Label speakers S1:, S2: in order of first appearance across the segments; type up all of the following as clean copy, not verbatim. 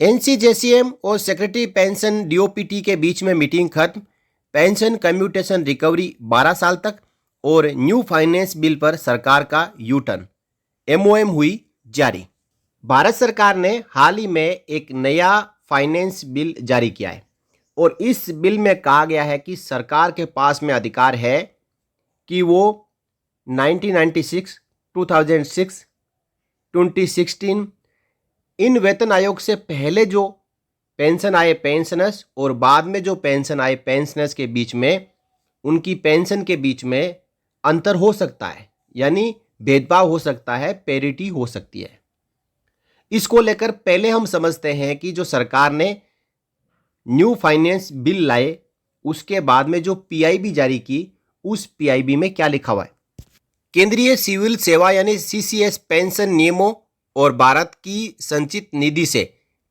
S1: एनसीजेसीएम और secretary pension DOPT के बीच में मीटिंग खत्म। पेंशन कम्यूटेशन रिकवरी 12 साल तक और न्यू फाइनेंस बिल पर सरकार का यू टर्न। एमओएम हुई जारी। भारत सरकार ने हाल ही में एक नया फाइनेंस बिल जारी किया है और इस बिल में कहा गया है कि सरकार के पास में अधिकार है कि वो 1996, 2006, 2016 इन वेतन आयोग से पहले जो पेंशन आए पेंशनर्स और बाद में जो पेंशन आए पेंशनर्स के बीच में उनकी पेंशन के बीच में अंतर हो सकता है, यानी भेदभाव हो सकता है, पेरिटी हो सकती है। इसको लेकर पहले हम समझते हैं कि जो सरकार ने न्यू फाइनेंस बिल लाए उसके बाद में जो पीआईबी जारी की, उस पीआईबी में क्या लिखा हुआ है। केंद्रीय सिविल सेवा यानी सीसीएस पेंशन नियमों और भारत की संचित निधि से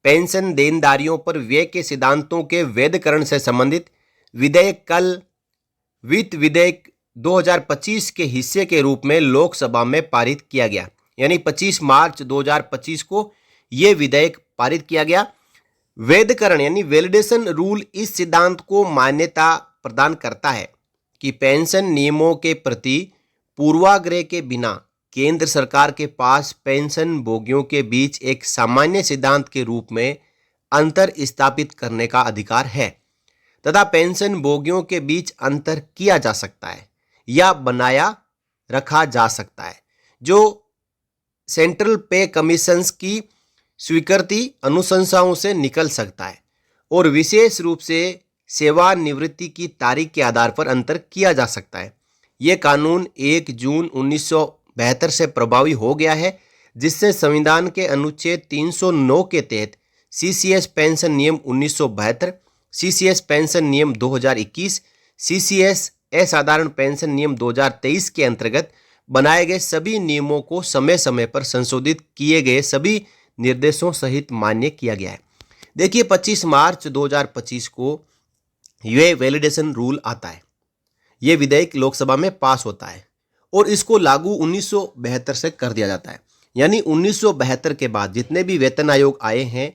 S1: पेंशन देनदारियों पर व्यय के सिद्धांतों के वैधकरण से संबंधित विधेयक कल वित्त विधेयक 2025 के हिस्से के रूप में लोकसभा में पारित किया गया, यानी 25 मार्च 2025 को यह विधेयक पारित किया गया। वैधकरण यानी वैलिडेशन रूल इस सिद्धांत को मान्यता प्रदान करता है कि पेंशन नियमों के प्रति पूर्वाग्रह के बिना केंद्र सरकार के पास पेंशन भोगियों के बीच एक सामान्य सिद्धांत के रूप में अंतर स्थापित करने का अधिकार है तथा पेंशन भोगियों के बीच अंतर किया जा सकता है या बनाया रखा जा सकता है जो सेंट्रल पे कमीशंस की स्वीकृति अनुशंसाओं से निकल सकता है और विशेष रूप से सेवानिवृत्ति की तारीख के आधार पर अंतर किया जा सकता है। ये कानून 1 जून 1972 से प्रभावी हो गया है, जिससे संविधान के अनुच्छेद 309 के तहत सीसीएस पेंशन नियम 1972, सीसीएस पेंशन नियम 2021, सीसीएस असाधारण पेंशन नियम 2023 के अंतर्गत बनाए गए सभी नियमों को समय समय पर संशोधित किए गए सभी निर्देशों सहित मान्य किया गया है। देखिए 25 मार्च 2025 को यह वैलिडेशन रूल आता है, यह विधेयक लोकसभा में पास होता है और इसको लागू 1972 से कर दिया जाता है। यानी 1972 के बाद जितने भी वेतन आयोग आए हैं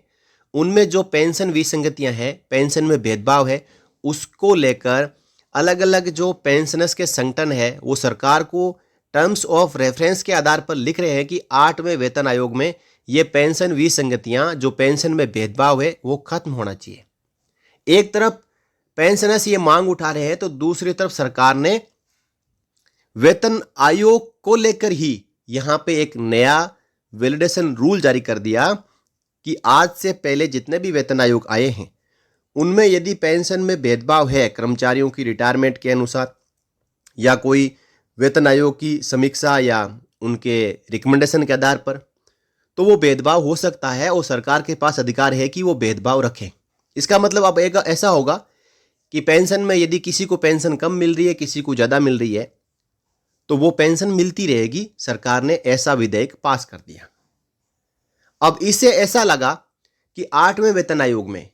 S1: उनमें जो पेंशन विसंगतियां हैं, पेंशन में भेदभाव है, उसको लेकर अलग अलग जो पेंशनर्स के संगठन है वो सरकार को टर्म्स ऑफ रेफरेंस के आधार पर लिख रहे हैं कि 8वें वेतन आयोग में ये पेंशन विसंगतियां, जो पेंशन में भेदभाव है, वो खत्म होना चाहिए। एक तरफ पेंशनर्स ये मांग उठा रहे हैं तो दूसरी तरफ सरकार ने वेतन आयोग को लेकर ही यहाँ पे एक नया वैलिडेशन रूल जारी कर दिया कि आज से पहले जितने भी वेतन आयोग आए हैं उनमें यदि पेंशन में भेदभाव है कर्मचारियों की रिटायरमेंट के अनुसार या कोई वेतन आयोग की समीक्षा या उनके रिकमेंडेशन के आधार पर, तो वो भेदभाव हो सकता है और सरकार के पास अधिकार है कि वो भेदभाव रखें। इसका मतलब अब एक ऐसा होगा कि पेंशन में यदि किसी को पेंशन कम मिल रही है, किसी को ज़्यादा मिल रही है, तो वो पेंशन मिलती रहेगी। सरकार ने ऐसा विधेयक पास कर दिया। अब इससे ऐसा लगा कि 8वें वेतन आयोग में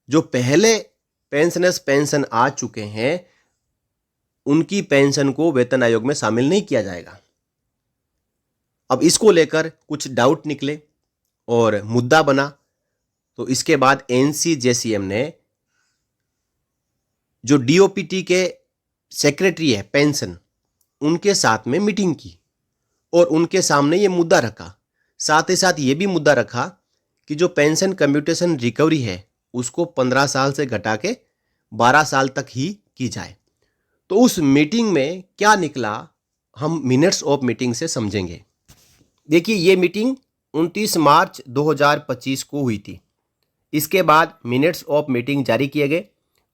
S1: जो पहले पेंशनर्स पेंशन आ चुके हैं उनकी पेंशन को वेतन आयोग में शामिल नहीं किया जाएगा। अब इसको लेकर कुछ डाउट निकले और मुद्दा बना, तो इसके बाद एनसीजेसीएम ने जो डीओपीटी के सेक्रेटरी है पेंशन, उनके साथ में मीटिंग की और उनके सामने ये मुद्दा रखा। साथ ही साथ ये भी मुद्दा रखा कि जो पेंशन कम्यूटेशन रिकवरी है उसको 15 साल से घटा के 12 साल तक ही की जाए। तो उस मीटिंग में क्या निकला हम मिनट्स ऑफ मीटिंग से समझेंगे। देखिए ये मीटिंग 29 मार्च 2025 को हुई थी। इसके बाद मिनट्स ऑफ मीटिंग जारी किए गए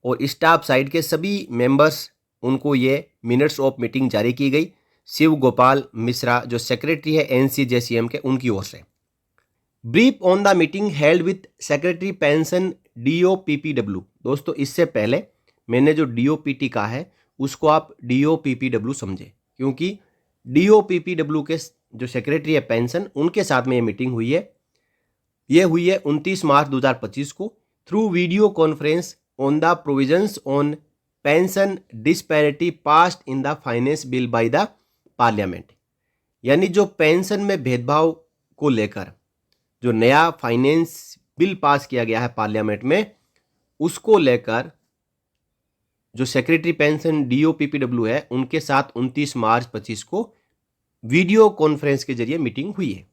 S1: और स्टाफ साइड के सभी मेंबर्स उनको ये मिनट्स ऑफ मीटिंग जारी की गई। शिव गोपाल मिश्रा जो सेक्रेटरी है एनसीजेसीएम के, उनकी ओर से। Brief on the meeting held with secretary pension DOPPW. दोस्तों इससे पहले मैंने जो डीओपीटी कहा है उसको आप डीओपीपीडब्ल्यू समझे, क्योंकि डीओपीपीडब्ल्यू के जो सेक्रेटरी है पेंशन, उनके साथ में ये मीटिंग हुई है। ये हुई है 29 मार्च 2025 को through video conference on the provisions on pension disparity passed in the finance bill by the parliament. यानी जो पेंशन में भेदभाव को लेकर जो नया फाइनेंस बिल पास किया गया है पार्लियामेंट में, उसको लेकर जो सेक्रेटरी पेंशन DOPPW है उनके साथ 29 मार्च 25 को वीडियो कॉन्फ्रेंस के जरिए मीटिंग हुई है।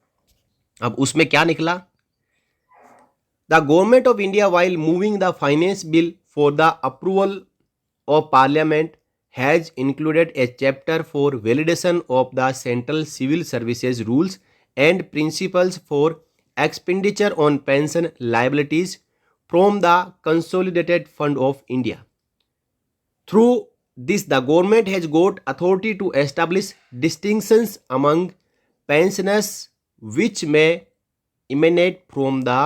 S1: अब उसमें क्या निकला? The government of India while moving the finance bill for the approval of Parliament has included a chapter for validation of the central civil services rules and principles for expenditure on pension liabilities from the Consolidated Fund of India. Through this, the government has got authority to establish distinctions among pensioners which may emanate from the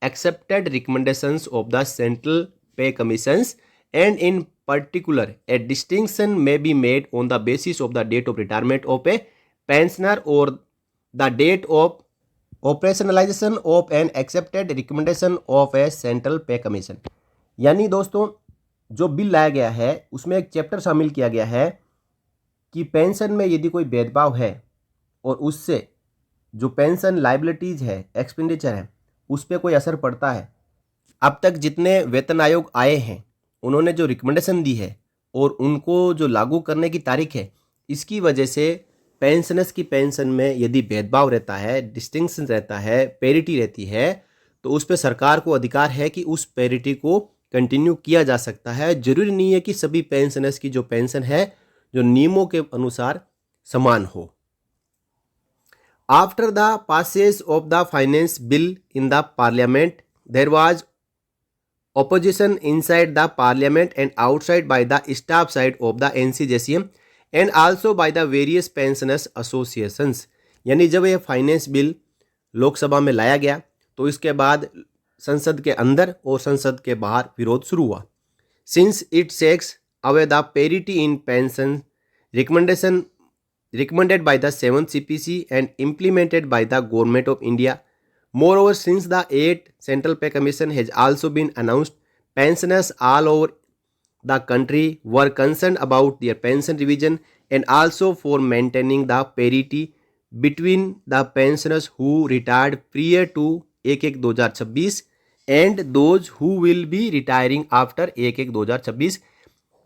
S1: accepted recommendations of the Central Pay Commissions, and in particular, a distinction may be made on the basis of the date of retirement of a pensioner or the date of operationalization of an accepted recommendation of a Central Pay Commission. यानी दोस्तों, जो bill लाया गया है उसमें एक chapter शामिल किया गया है कि पेंशन में यदि कोई भेदभाव है और उससे जो पेंशन लाइबिलिटीज़ है, एक्सपेंडिचर है, उस पर कोई असर पड़ता है। अब तक जितने वेतन आयोग आए हैं उन्होंने जो रिकमेंडेशन दी है और उनको जो लागू करने की तारीख है, इसकी वजह से पेंशनर्स की पेंशन में यदि भेदभाव रहता है, डिस्टिंक्शन रहता है, पेरिटी रहती है, तो उस पर सरकार को अधिकार है कि उस पेरिटी को कंटिन्यू किया जा सकता है। जरूरी नहीं है कि सभी पेंशनर्स की जो पेंशन है जो नियमों के अनुसार समान हो। After the passage of the finance bill in the parliament, there was opposition inside the parliament and outside by the staff side of the NCJCM and also by the various pensioners associations। यानी जब यह finance bill Lok Sabha में लाया गया तो इसके बाद संसद के अंदर और संसद के बाहर विरोध शुरू हुआ। Since it takes away the parity in pension recommendation recommended by the 7th CPC and implemented by the Government of India. Moreover, since the 8th Central Pay Commission has also been announced, pensioners all over the country were concerned about their pension revision and also for maintaining the parity between the pensioners who retired prior to 1/1/2026 and those who will be retiring after 1/1/2026,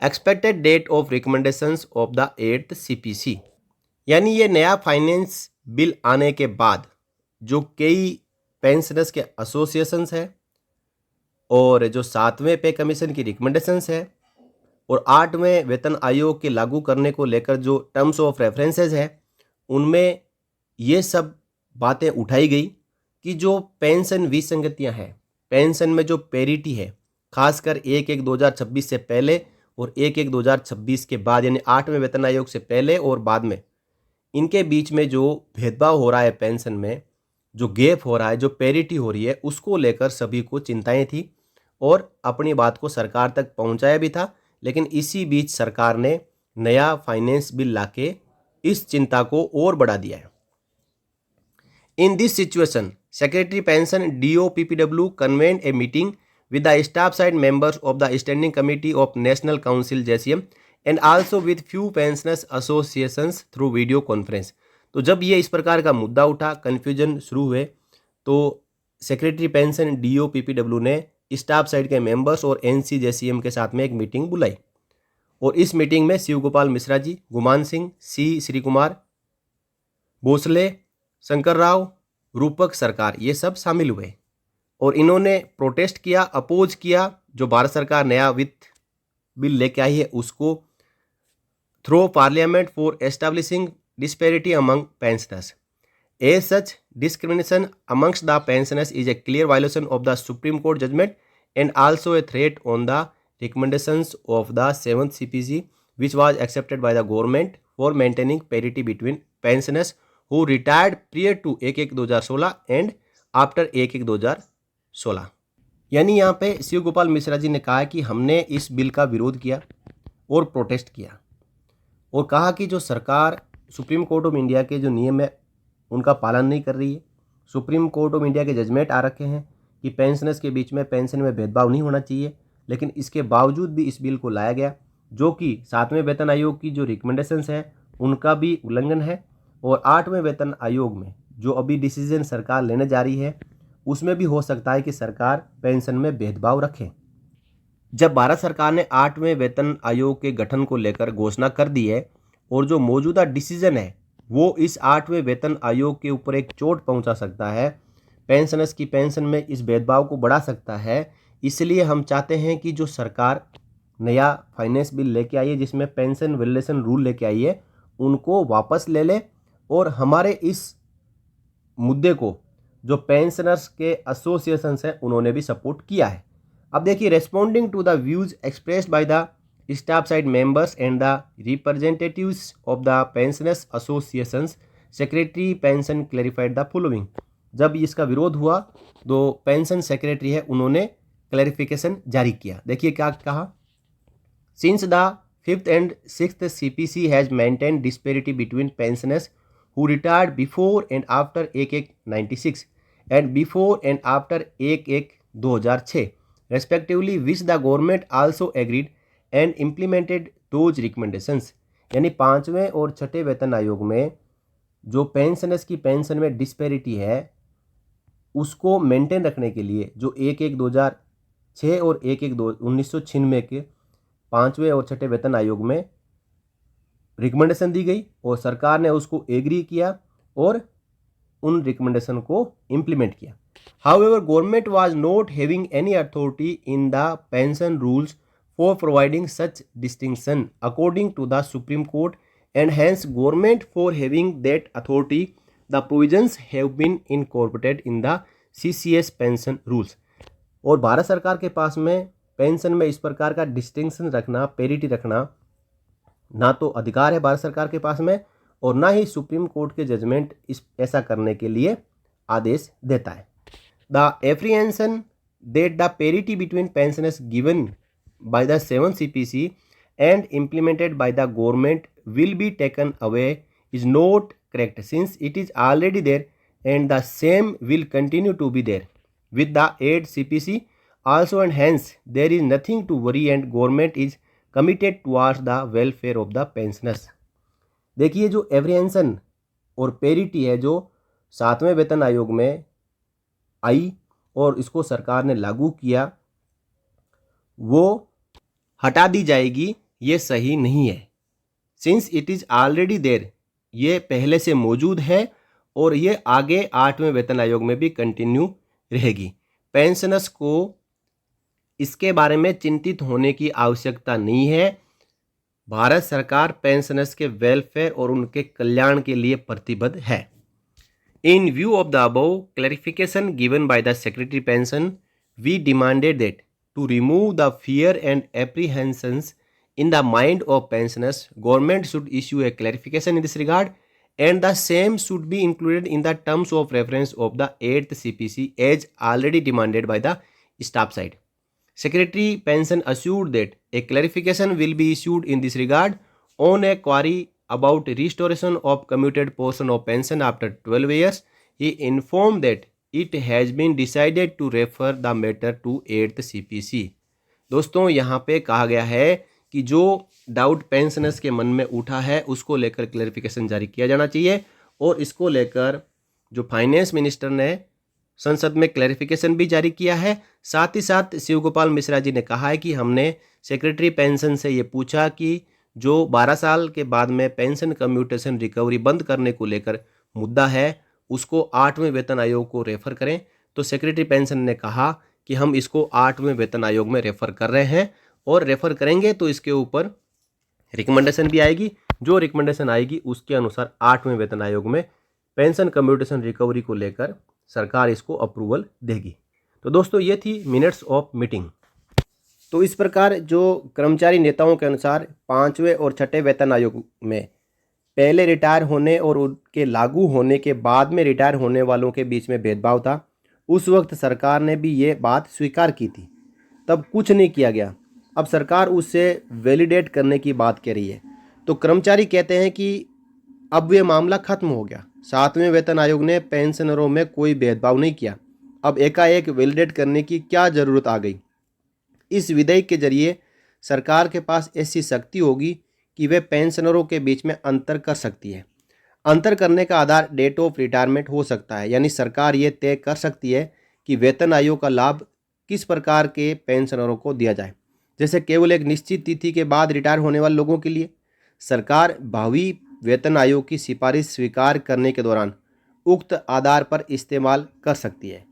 S1: expected date of recommendations of the 8th CPC। यानी ये नया finance bill आने के बाद जो कई pensioners के associations है और जो 7वें पे कमीशन की रिकमेंडेशंस है और 8वें वेतन आयोग के लागू करने को लेकर जो टर्म्स ऑफ रेफरेंसेस है, उनमें ये सब बातें उठाई गई कि जो पेंशन विसंगतियां हैं, पेंशन में जो पेरिटी है, खासकर 1/1/2026 से पहले और 1/1/2026 के बाद, यानी 8वें वेतन आयोग से पहले और बाद में, इनके बीच में जो भेदभाव हो रहा है, पेंशन में जो गैप हो रहा है, जो पेरिटी हो रही है, उसको लेकर सभी को चिंताएं थी और अपनी बात को सरकार तक पहुंचाया भी था। लेकिन इसी बीच सरकार ने नया फाइनेंस बिल लाके इस चिंता को और बढ़ा दिया है। In this situation, secretary pension DOPPW convened a meeting with the staff side members of the standing committee of national council JCM and also with few pensioners associations through video conference. तो जब ये इस प्रकार का मुद्दा उठा, confusion शुरू हुए, तो सेक्रेटरी पेंशन DOPPW ने स्टाफ साइड के मेंबर्स और NCJCM के साथ में एक मीटिंग बुलाई और इस मीटिंग में शिव गोपाल मिश्रा जी, गुमान सिंह, C श्री कुमार, भोसले, शंकर राव, रूपक सरकार, ये सब शामिल हुए और इन्होंने प्रोटेस्ट किया, अपोज किया जो भारत सरकार नया वित्त बिल लेके आई है उसको, through parliament for establishing disparity among pensioners. As such, discrimination amongst the pensioners is a clear violation of the Supreme Court judgment and also a threat on the recommendations of the 7th CPC, which was accepted by the government for maintaining parity between pensioners who retired prior to 1/1/2016 and after 1/1/2016। यानी यहाँ पे शिव गोपाल मिश्रा जी ने कहा कि हमने इस bill का विरोध किया और प्रोटेस्ट किया और कहा कि जो सरकार सुप्रीम कोर्ट ऑफ इंडिया के जो नियम है उनका पालन नहीं कर रही है। सुप्रीम कोर्ट ऑफ इंडिया के जजमेंट आ रखे हैं कि पेंशनर्स के बीच में पेंशन में भेदभाव नहीं होना चाहिए, लेकिन इसके बावजूद भी इस बिल को लाया गया जो कि 7वें वेतन आयोग की जो रिकमेंडेशंस है उनका भी उल्लंघन है और 8वें वेतन आयोग में जो अभी डिसीजन सरकार लेने जा रही है उसमें भी हो सकता है कि सरकार पेंशन में भेदभाव रखे। जब भारत सरकार ने 8वें वेतन आयोग के गठन को लेकर घोषणा कर दी है और जो मौजूदा डिसीजन है वो इस 8वें वेतन आयोग के ऊपर एक चोट पहुंचा सकता है, पेंशनर्स की पेंशन में इस भेदभाव को बढ़ा सकता है। इसलिए हम चाहते हैं कि जो सरकार नया फाइनेंस बिल लेके आई है जिसमें पेंशन वैल्यूएशन रूल लेके आई है उनको वापस ले ले और हमारे इस मुद्दे को जो पेंशनर्स के एसोसिएशंस हैं उन्होंने भी सपोर्ट किया है। अब देखिए, responding to the views expressed by the staff side members and the representatives of the pensioners associations, secretary pension clarified the following. जब इसका विरोध हुआ तो पेंशन सेक्रेटरी है उन्होंने क्लैरिफिकेशन जारी किया। देखिए क्या कहा, since the 5th and 6th CPC has maintained disparity between pensioners who retired before and after 1/1/96 and before and after 1/1/2006 respectively, which the government also agreed and implemented those recommendations। यानी 5वें और 6ठे वेतन आयोग में जो पेंशनर्स की pension में disparity है उसको मेंटेन रखने के लिए जो 1/1/2006 और 1/1/1996 के 5वें और 6ठे वेतन आयोग में रिकमेंडेशन दी गई और सरकार ने उसको एग्री किया और उन रिकमेंडेशन को इम्प्लीमेंट किया। However, government was not having any authority in the pension rules for providing such distinction according to the supreme court and hence government for having that authority the provisions have been incorporated in the CCS pension rules. और भारत सरकार के पास में pension में इस प्रकार का distinction रखना, parity रखना ना तो अधिकार है भारत सरकार के पास में और ना ही सुप्रीम कोर्ट के जजमेंट इस ऐसा करने के लिए आदेश देता है। The apprehension that the parity between pensioners given by the 7th CPC and implemented by the government will be taken away is not correct since it is already there and the same will continue to be there with the 8th CPC also, and hence there is nothing to worry and government is committed towards the welfare of the pensioners। देखिए, जो apprehension और parity है जो 7वें वेतन आयोग में आई और इसको सरकार ने लागू किया वो हटा दी जाएगी, ये सही नहीं है। Since it is already there, ये पहले से मौजूद है और ये आगे 8वें वेतन आयोग में भी कंटिन्यू रहेगी। पेंशनर्स को इसके बारे में चिंतित होने की आवश्यकता नहीं है। भारत सरकार पेंशनर्स के वेलफेयर और उनके कल्याण के लिए प्रतिबद्ध है। In view of the above clarification given by the secretary pension, we demanded that to remove the fear and apprehensions in the mind of pensioners, government should issue a clarification in this regard and the same should be included in the terms of reference of the 8th CPC as already demanded by the staff side। Secretary Pension assured that a clarification will be issued in this regard on a query about restoration of commuted portion of pension after 12 years। He informed that it has been decided to refer the matter to 8th CPC। दोस्तों, यहाँ पे कहा गया है कि जो doubt pensioners के मन में उठा है उसको लेकर क्लैरिफिकेशन जारी किया जाना चाहिए और इसको लेकर जो फाइनेंस मिनिस्टर ने संसद में क्लैरिफिकेशन भी जारी किया है। साथ ही साथ शिव गोपाल मिश्रा जी ने कहा है कि हमने सेक्रेटरी पेंशन से ये पूछा कि जो 12 साल के बाद में पेंशन कम्यूटेशन रिकवरी बंद करने को लेकर मुद्दा है उसको 8वें वेतन आयोग को रेफर करें। तो सेक्रेटरी पेंशन ने कहा कि हम इसको 8वें वेतन आयोग में रेफर कर रहे हैं और रेफर करेंगे तो इसके ऊपर रिकमेंडेशन भी आएगी। जो रिकमेंडेशन आएगी उसके अनुसार 8वें वेतन आयोग में पेंशन कम्यूटेशन रिकवरी को लेकर सरकार इसको अप्रूवल देगी। तो दोस्तों, ये थी मिनट्स ऑफ मीटिंग। तो इस प्रकार जो कर्मचारी नेताओं के अनुसार 5वें और 6ठे वेतन आयोग में पहले रिटायर होने और उनके लागू होने के बाद में रिटायर होने वालों के बीच में भेदभाव था, उस वक्त सरकार ने भी ये बात स्वीकार की थी, तब कुछ नहीं किया गया। अब सरकार उससे वैलिडेट करने की बात कह रही है। तो कर्मचारी कहते हैं कि अब ये मामला खत्म हो गया, 7वें वेतन आयोग ने पेंशनरों में कोई भेदभाव नहीं किया, अब एकाएक वैलिडेट करने की क्या ज़रूरत आ गई। इस विधेयक के जरिए सरकार के पास ऐसी शक्ति होगी कि वे पेंशनरों के बीच में अंतर कर सकती है। अंतर करने का आधार डेट ऑफ रिटायरमेंट हो सकता है, यानी सरकार ये तय कर सकती है कि वेतन आयोग का लाभ किस प्रकार के पेंशनरों को दिया जाए। जैसे केवल एक निश्चित तिथि के बाद रिटायर होने वाले लोगों के लिए सरकार भावी वेतन आयोग की सिफारिश स्वीकार करने के दौरान उक्त आधार पर इस्तेमाल कर सकती है।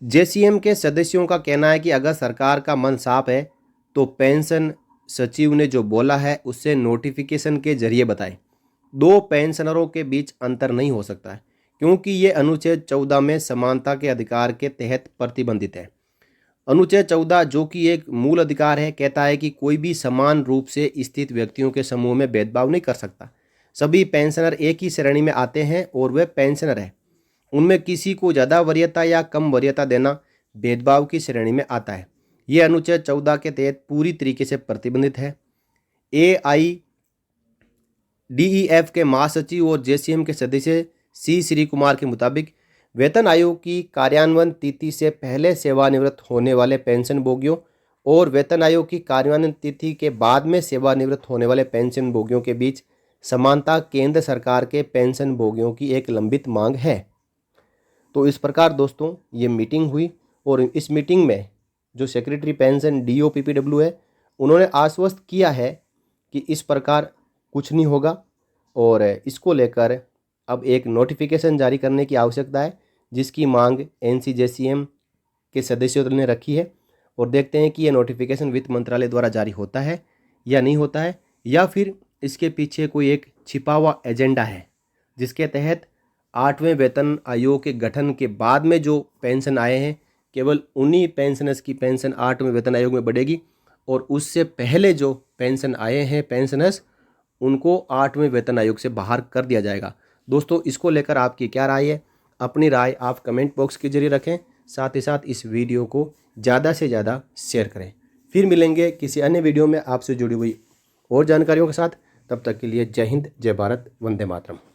S1: जेसीएम के सदस्यों का कहना है कि अगर सरकार का मन साफ है तो पेंशन सचिव ने जो बोला है उससे नोटिफिकेशन के जरिए बताएं। दो पेंशनरों के बीच अंतर नहीं हो सकता है क्योंकि ये अनुच्छेद 14 में समानता के अधिकार के तहत प्रतिबंधित है। अनुच्छेद 14 जो कि एक मूल अधिकार है कहता है कि कोई भी समान रूप से स्थित व्यक्तियों के समूह में भेदभाव नहीं कर सकता। सभी पेंशनर एक ही श्रेणी में आते हैं और वे पेंशनर हैं। उनमें किसी को ज़्यादा वरीयता या कम वरीयता देना भेदभाव की श्रेणी में आता है। यह अनुच्छेद 14 के तहत पूरी तरीके से प्रतिबंधित है। AIDEF के महासचिव और जेसीएम के सदस्य C श्री कुमार के मुताबिक वेतन आयोग की कार्यान्वयन तिथि से पहले सेवानिवृत्त होने वाले पेंशन भोगियों और वेतन आयोग की कार्यान्वयन तिथि के बाद में सेवानिवृत्त होने वाले पेंशन भोगियों के बीच समानता केंद्र सरकार के पेंशन भोगियों की एक लंबित मांग है। तो इस प्रकार दोस्तों ये मीटिंग हुई और इस मीटिंग में जो सेक्रेटरी पेंशन DOPPW है उन्होंने आश्वस्त किया है कि इस प्रकार कुछ नहीं होगा और इसको लेकर अब एक नोटिफिकेशन जारी करने की आवश्यकता है जिसकी मांग NCJCM के सदस्यों ने रखी है। और देखते हैं कि यह नोटिफिकेशन वित्त मंत्रालय द्वारा जारी होता है या नहीं होता है, या फिर इसके पीछे कोई एक छिपा हुआ एजेंडा है जिसके तहत 8वें वेतन आयोग के गठन के बाद में जो पेंशन आए हैं केवल उन्हीं पेंशनर्स की पेंशन 8वें वेतन आयोग में बढ़ेगी और उससे पहले जो पेंशन आए हैं पेंशनर्स उनको 8वें वेतन आयोग से बाहर कर दिया जाएगा। दोस्तों इसको लेकर आपकी क्या राय है? अपनी राय आप कमेंट बॉक्स के जरिए रखें, साथ ही साथ इस वीडियो को ज़्यादा से ज़्यादा शेयर करें। फिर मिलेंगे किसी अन्य वीडियो में आपसे जुड़ी हुई और जानकारियों के साथ। तब तक के लिए जय हिंद, जय भारत, वंदे मातरम।